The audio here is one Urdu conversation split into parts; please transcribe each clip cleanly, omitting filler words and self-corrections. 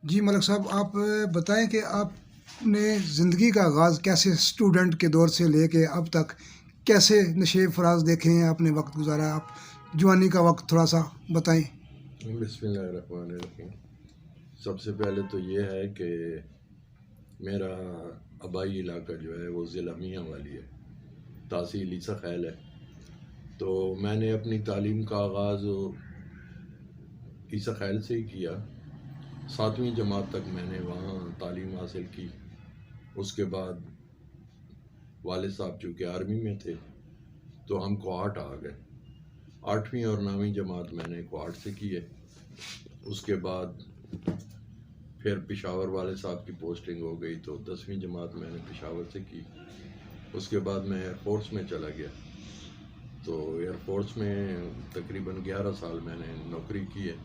جی ملک صاحب، آپ بتائیں کہ آپ نے زندگی کا آغاز کیسے اسٹوڈنٹ کے دور سے لے کے اب تک کیسے نشیب فراز دیکھے ہیں، آپ نے وقت گزارا، آپ جوانی کا وقت تھوڑا سا بتائیں۔ بسم اللہ الرحمن الرحیم۔ سب سے پہلے تو یہ ہے کہ میرا آبائی علاقہ جو ہے وہ ضلع میاں والی ہے، تحصیل عیسیٰ خیل ہے۔ تو میں نے اپنی تعلیم کا آغاز عیسیٰ خیل سے ہی کیا۔ 7ویں جماعت تک میں نے وہاں تعلیم حاصل کی۔ اس کے بعد والد صاحب چونکہ آرمی میں تھے تو ہم کوہاٹ آ گئے۔ 8ویں اور 9ویں جماعت میں نے کوہاٹ سے کی ہے۔ اس کے بعد پھر پشاور والے صاحب کی پوسٹنگ ہو گئی تو 10ویں جماعت میں نے پشاور سے کی۔ اس کے بعد میں ایئر فورس میں چلا گیا، تو ایئر فورس میں تقریباً 11 سال میں نے نوکری کی ہے۔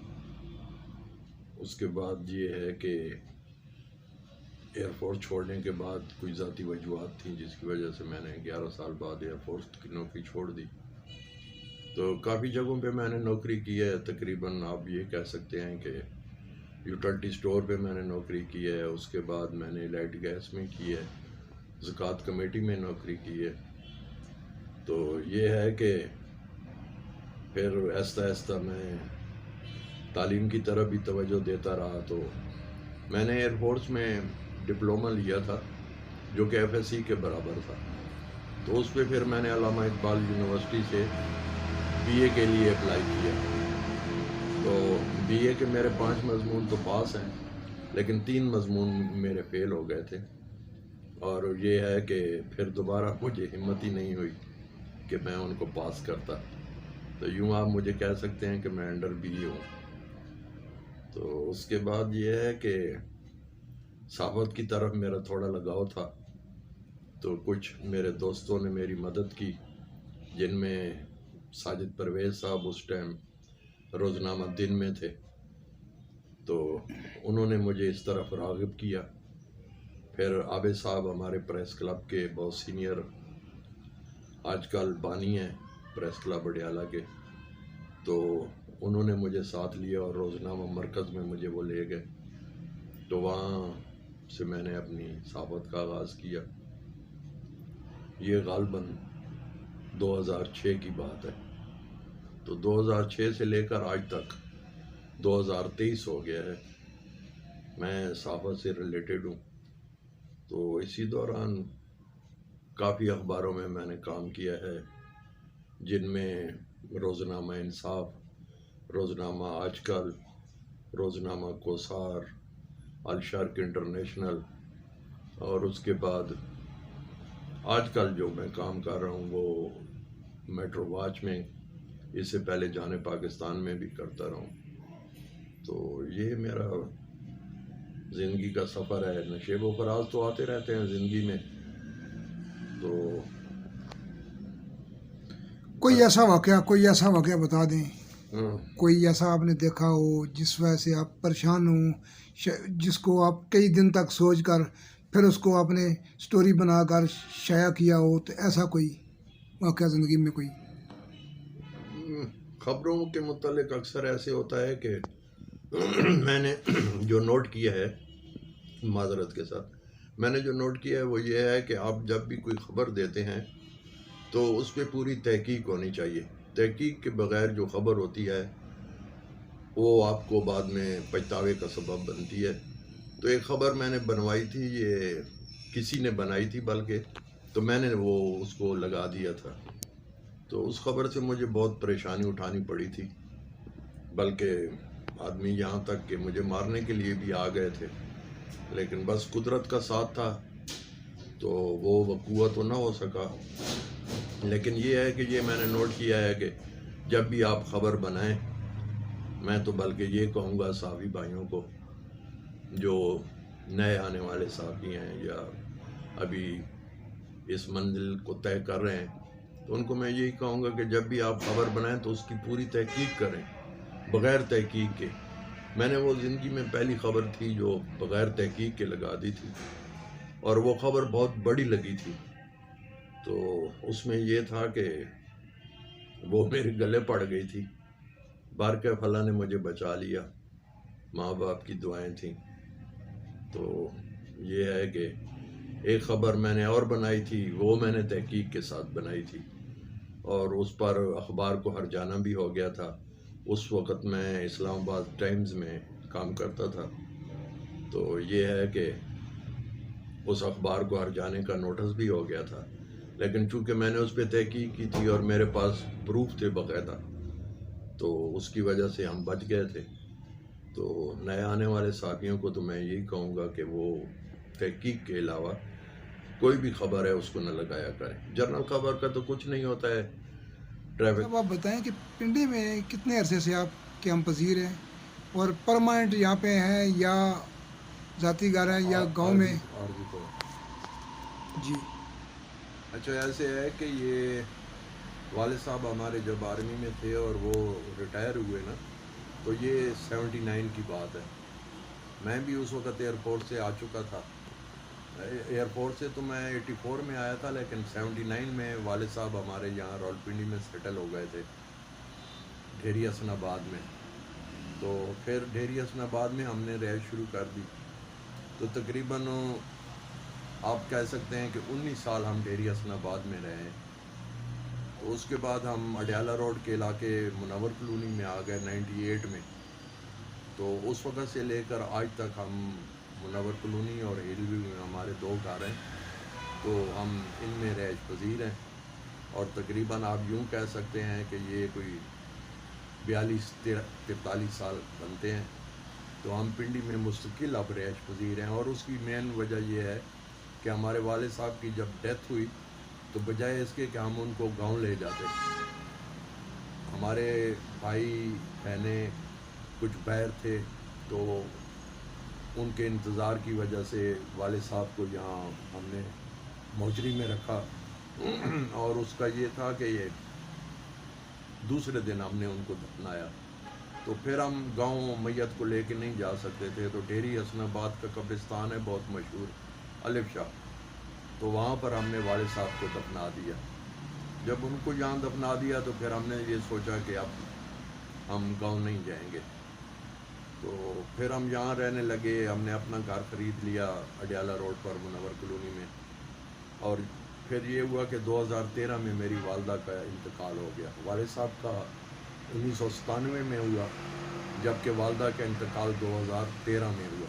اس کے بعد یہ ہے کہ ایئر فورس چھوڑنے کے بعد کوئی ذاتی وجوہات تھیں جس کی وجہ سے میں نے 11 سال بعد ایئر فورس کی نوکری چھوڑ دی۔ تو کافی جگہوں پہ میں نے نوکری کی ہے، تقریباً آپ یہ کہہ سکتے ہیں کہ یوٹیلٹی سٹور پہ میں نے نوکری کی ہے۔ اس کے بعد میں نے لائٹ گیس میں کی ہے، زکوٰۃ کمیٹی میں نوکری کی ہے۔ تو یہ ہے کہ پھر آہستہ آہستہ میں تعلیم کی طرف بھی توجہ دیتا رہا۔ تو میں نے ایئر فورس میں ڈپلومہ لیا تھا جو کہ ایف ایس سی کے برابر تھا، تو اس پہ پھر میں نے علامہ اقبال یونیورسٹی سے بی اے کے لیے اپلائی کیا۔ تو بی اے کے میرے 5 مضمون تو پاس ہیں، لیکن 3 مضمون میرے فیل ہو گئے تھے، اور یہ ہے کہ پھر دوبارہ مجھے ہمت ہی نہیں ہوئی کہ میں ان کو پاس کرتا۔ تو یوں آپ مجھے کہہ سکتے ہیں کہ میں انڈر بی اے ہوں۔ تو اس کے بعد یہ ہے کہ صحافت کی طرف میرا تھوڑا لگاؤ تھا، تو کچھ میرے دوستوں نے میری مدد کی، جن میں ساجد پرویز صاحب اس ٹائم روزنامہ دن میں تھے، تو انہوں نے مجھے اس طرف راغب کیا۔ پھر عابد صاحب ہمارے پریس کلب کے بہت سینئر آج کل بانی ہیں پریس کلب اڈیالہ کے، تو انہوں نے مجھے ساتھ لیا اور روزنامہ مرکز میں مجھے وہ لے گئے۔ تو وہاں سے میں نے اپنی صحافت کا آغاز کیا۔ یہ غالباً 2006 کی بات ہے۔ تو 2006 سے لے کر آج تک 2023 ہو گیا ہے، میں صحافت سے ریلیٹڈ ہوں۔ تو اسی دوران کافی اخباروں میں نے کام کیا ہے، جن میں روزنامہ انصاف، روزنامہ آج کل، روزنامہ کوثار، الشرق انٹرنیشنل، اور اس کے بعد آج کل جو میں کام کر رہا ہوں وہ میٹرو واچ میں، اس سے پہلے جانے پاکستان میں بھی کرتا رہا ہوں۔ تو یہ میرا زندگی کا سفر ہے۔ نشیب و فراز تو آتے رہتے ہیں زندگی میں، تو کوئی ایسا واقعہ بتا دیں، ہاں، کوئی ایسا آپ نے دیکھا ہو جس وجہ سے آپ پریشان ہوں، جس کو آپ کئی دن تک سوچ کر پھر اس کو آپ نے سٹوری بنا کر شائع کیا ہو، تو ایسا کوئی واقعہ زندگی میں کوئی؟ خبروں کے متعلق اکثر ایسے ہوتا ہے کہ میں نے جو نوٹ کیا ہے، معذرت کے ساتھ، میں نے جو نوٹ کیا ہے وہ یہ ہے کہ آپ جب بھی کوئی خبر دیتے ہیں تو اس پہ پوری تحقیق ہونی چاہیے۔ تحقیق کے بغیر جو خبر ہوتی ہے وہ آپ کو بعد میں پچھتاوے کا سبب بنتی ہے۔ تو ایک خبر میں نے بنوائی تھی، یہ کسی نے بنائی تھی بلکہ، تو میں نے وہ اس کو لگا دیا تھا۔ تو اس خبر سے مجھے بہت پریشانی اٹھانی پڑی تھی، بلکہ آدمی یہاں تک کہ مجھے مارنے کے لیے بھی آ گئے تھے، لیکن بس قدرت کا ساتھ تھا تو وہ وقوع تو نہ ہو سکا۔ لیکن یہ ہے کہ یہ میں نے نوٹ کیا ہے کہ جب بھی آپ خبر بنائیں، میں تو بلکہ یہ کہوں گا صحافی بھائیوں کو جو نئے آنے والے صحافی ہیں یا ابھی اس منزل کو طے کر رہے ہیں، تو ان کو میں یہی کہوں گا کہ جب بھی آپ خبر بنائیں تو اس کی پوری تحقیق کریں، بغیر تحقیق کے۔ میں نے وہ زندگی میں پہلی خبر تھی جو بغیر تحقیق کے لگا دی تھی، اور وہ خبر بہت بڑی لگی تھی۔ تو اس میں یہ تھا کہ وہ میرے گلے پڑ گئی تھی، بارکہ فلاں نے مجھے بچا لیا، ماں باپ کی دعائیں تھیں۔ تو یہ ہے کہ ایک خبر میں نے اور بنائی تھی، وہ میں نے تحقیق کے ساتھ بنائی تھی، اور اس پر اخبار کو ہر جانا بھی ہو گیا تھا۔ اس وقت میں اسلام آباد ٹائمز میں کام کرتا تھا، تو یہ ہے کہ اس اخبار کو ہر جانے کا نوٹس بھی ہو گیا تھا، لیکن چونکہ میں نے اس پہ تحقیق کی تھی اور میرے پاس پروف تھے باقاعدہ، تو اس کی وجہ سے ہم بچ گئے تھے۔ تو نئے آنے والے ساتھیوں کو تو میں یہی کہوں گا کہ وہ تحقیق کے علاوہ کوئی بھی خبر ہے اس کو نہ لگایا کریں۔ جنرل خبر کا تو کچھ نہیں ہوتا ہے، ٹریفک۔ اب آپ بتائیں کہ پنڈی میں کتنے عرصے سے آپ قیام پذیر ہیں اور پرماننٹ یہاں پہ ہیں یا ذاتی گھر ہیں یا گاؤں میں؟ عارضی طور۔ جی اچھا ایسے ہے کہ یہ والد صاحب ہمارے جب آرمی میں تھے اور وہ ریٹائر ہوئے نا، تو یہ 79 کی بات ہے۔ میں بھی اس وقت ایئرپورٹ سے آ چکا تھا۔ ایئرپورٹ سے تو میں 84 میں آیا تھا، لیکن 79 میں والد صاحب ہمارے یہاں راولپنڈی میں سیٹل ہو گئے تھے، ڈھیری حسن آباد میں۔ تو پھر ڈھیری حسن آباد میں ہم نے رہائش شروع کر دی، تو تقریباً آپ کہہ سکتے ہیں کہ 19 سال ہم ڈھیری حسن آباد میں رہے ہیں۔ تو اس کے بعد ہم اڈیالہ روڈ کے علاقے منور کلونی میں آ گئے 98 میں۔ تو اس وقت سے لے کر آج تک ہم منور کلونی اور ہل ویو میں ہمارے 2 گھر ہیں، تو ہم ان میں رہائش پذیر ہیں، اور تقریباً آپ یوں کہہ سکتے ہیں کہ یہ کوئی 42-43 سال بنتے ہیں۔ تو ہم پنڈی میں مستقل اب رہائش پذیر ہیں، اور اس کی مین وجہ یہ ہے کہ ہمارے والد صاحب کی جب ڈیتھ ہوئی تو بجائے اس کے کہ ہم ان کو گاؤں لے جاتے، ہمارے بھائی بہنیں کچھ باہر تھے، تو ان کے انتظار کی وجہ سے والد صاحب کو یہاں ہم نے موچری میں رکھا، اور اس کا یہ تھا کہ یہ دوسرے دن ہم نے ان کو دفنایا۔ تو پھر ہم گاؤں میت کو لے کے نہیں جا سکتے تھے، تو ڈھیری حسن آباد کا قبرستان ہے بہت مشہور، الف شاہ، تو وہاں پر ہم نے والد صاحب کو دفنا دیا۔ جب ان کو یہاں دفنا دیا تو پھر ہم نے یہ سوچا کہ اب ہم گاؤں نہیں جائیں گے، تو پھر ہم یہاں رہنے لگے۔ ہم نے اپنا گھر خرید لیا اڈیالہ روڈ پر منور کلونی میں، اور پھر یہ ہوا کہ 2013 میں میری والدہ کا انتقال ہو گیا۔ والد صاحب کا 1997 میں ہوا، جبکہ والدہ کا انتقال 2013 میں ہوا۔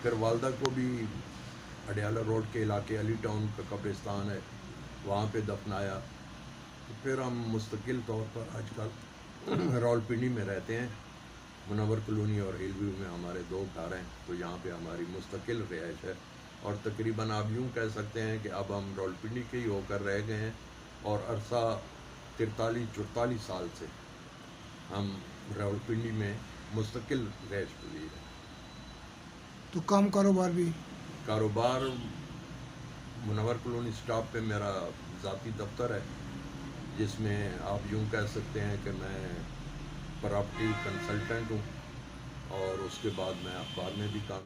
پھر والدہ کو بھی اڈیالہ روڈ کے علاقے علی ٹاؤن کا قبرستان ہے، وہاں پہ دفنایا۔ تو پھر ہم مستقل طور پر آج کل راولپنڈی میں رہتے ہیں، منور کلونی اور ہل ویو میں ہمارے 2 گھر ہیں، تو یہاں پہ ہماری مستقل رہائش ہے، اور تقریباً آپ یوں کہہ سکتے ہیں کہ اب ہم راولپنڈی کے ہی ہو کر رہ گئے ہیں، اور عرصہ 43-44 سال سے ہم راولپنڈی میں مستقل رہائش پذیر ہیں۔ تو کام کاروبار بھی؟ کاروبار منور کلونی سٹاپ پہ میرا ذاتی دفتر ہے، جس میں آپ یوں کہہ سکتے ہیں کہ میں پراپرٹی کنسلٹنٹ ہوں، اور اس کے بعد میں اخبار میں بھی کام